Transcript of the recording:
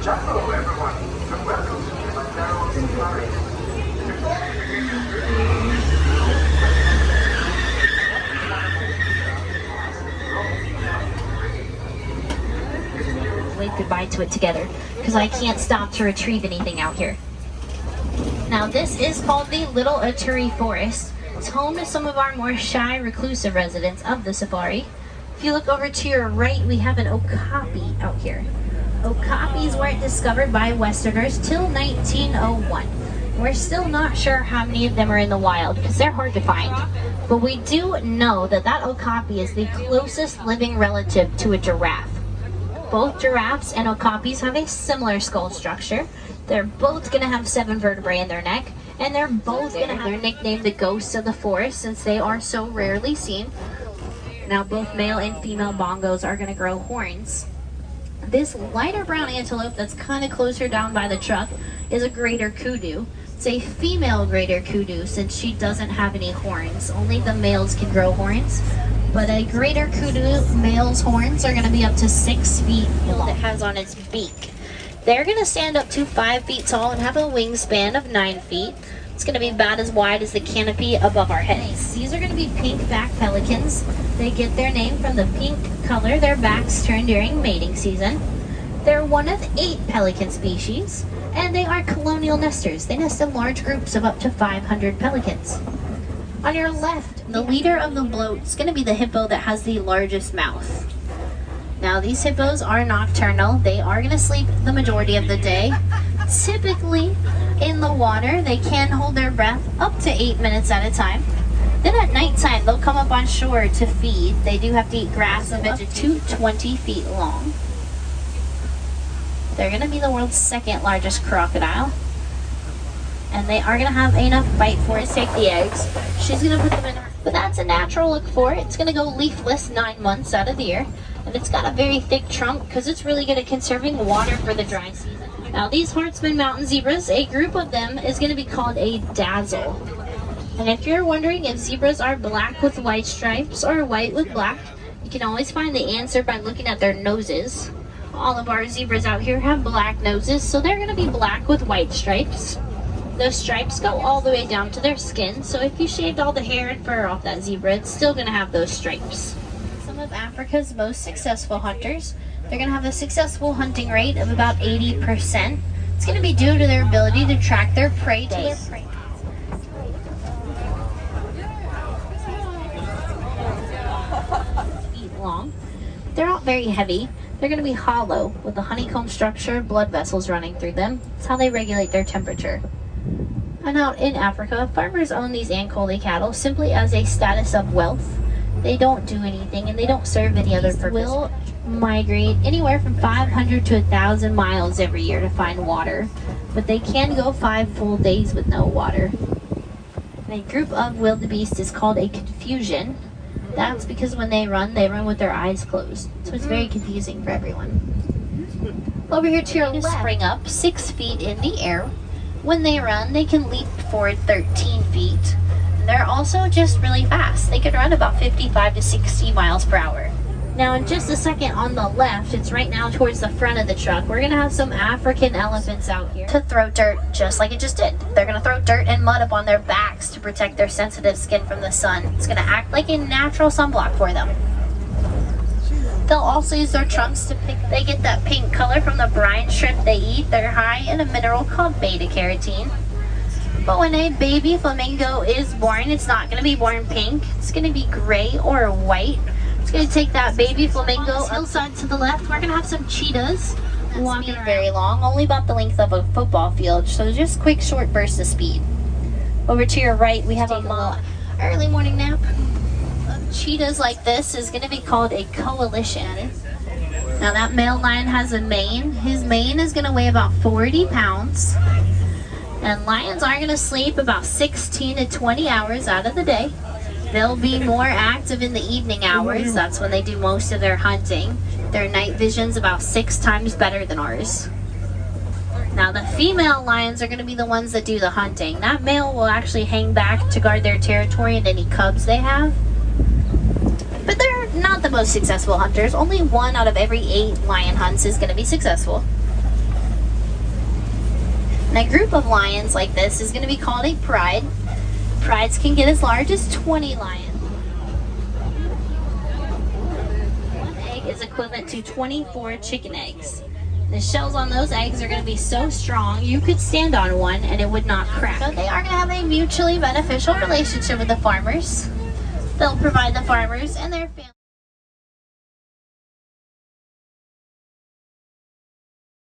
Hello everyone, and welcome to Kilimanjaro Safaris. Wave goodbye to it together because I can't stop to retrieve anything out here. Now this is called the Little Aturi Forest. It's home to some of our more shy, reclusive residents of the safari. If you look over to your right, we have an Okapi out here. Okapis weren't discovered by Westerners till 1901. We're still not sure how many of them are in the wild because they're hard to find. But we do know that that Okapi is the closest living relative to a giraffe. Both giraffes and okapis have a similar skull structure. They're both going to have 7 vertebrae in their neck, and they're both going to have their nickname the ghosts of the forest since they are so rarely seen. Now both male and female bongos are going to grow horns. This lighter brown antelope that's kind of closer down by the truck is a greater kudu. It's a female greater kudu since she doesn't have any horns. Only the males can grow horns. But a greater kudu male's horns are going to be up to 6 feet long. It has on its beak. They're going to stand up to 5 feet tall and have a wingspan of 9 feet. It's going to be about as wide as the canopy above our heads. These are going to be pink-backed pelicans. They get their name from the pink color their backs turn during mating season. They're one of 8 pelican species, and they are colonial nesters. They nest in large groups of up to 500 pelicans. On your left, the leader of the bloat is going to be the hippo that has the largest mouth. Now these hippos are nocturnal. They are going to sleep the majority of the day. Typically in the water, they can hold their breath up to 8 minutes at a time. Then at nighttime, they'll come up on shore to feed. They do have to eat grass and vegetation up to 20 feet long. They're going to be the world's 2nd largest crocodile. And they are going to have enough bite for it to take the eggs. She's going to put them in her. But that's a natural look for it. It's going to go leafless 9 months out of the year. And it's got a very thick trunk because it's really good at conserving water for the dry season. Now these Hartsman Mountain zebras, a group of them is going to be called a dazzle. And if you're wondering if zebras are black with white stripes or white with black, you can always find the answer by looking at their noses. All of our zebras out here have black noses, so they're going to be black with white stripes. Those stripes go all the way down to their skin, so if you shaved all the hair and fur off that zebra, it's still going to have those stripes. Some of Africa's most successful hunters, they're going to have a successful hunting rate of about 80%. It's going to be due to their ability to track their prey to their prey. Feet long. They're not very heavy. They're going to be hollow with a honeycomb structure, blood vessels running through them. It's how they regulate their temperature. And out in Africa, farmers own these Ankole cattle simply as a status of wealth. They don't do anything and they don't serve any other purpose. Will migrate anywhere from 500 to 1,000 miles every year to find water, but they can go 5 full days with no water. And a group of wildebeest is called a confusion. That's because when they run with their eyes closed. So it's very confusing for everyone. Over here to your left, spring up 6 feet in the air. When they run, they can leap forward 13 feet. They're also just really fast. They can run about 55 to 60 miles per hour. Now in just a second on the left, it's right now towards the front of the truck, we're going to have some African elephants out here to throw dirt just like it just did. They're going to throw dirt and mud up on their backs to protect their sensitive skin from the sun. It's going to act like a natural sunblock for them. They'll also use their trunks to pick. They get that pink color from the brine shrimp they eat. They're high in a mineral called beta carotene. But when a baby flamingo is born, it's not going to be born pink. It's going to be gray or white. It's going to take that baby flamingo. On this hillside to the left, we're going to have some cheetahs walking very long, only about the length of a football field. So just quick, short bursts of speed. Over to your right, we have a early morning nap. Cheetahs like this is going to be called a coalition. Now that male lion has a mane. His mane is going to weigh about 40 pounds. And lions are going to sleep about 16 to 20 hours out of the day. They'll be more active in the evening hours. That's when they do most of their hunting. Their night vision's about 6 times better than ours. Now the female lions are going to be the ones that do the hunting. That male will actually hang back to guard their territory and any cubs they have. But they're not the most successful hunters. Only 1 out of every 8 lion hunts is going to be successful. And a group of lions like this is going to be called a pride. Prides can get as large as 20 lions. One egg is equivalent to 24 chicken eggs. The shells on those eggs are going to be so strong you could stand on one and it would not crack. So they are going to have a mutually beneficial relationship with the farmers. They'll provide the farmers and their families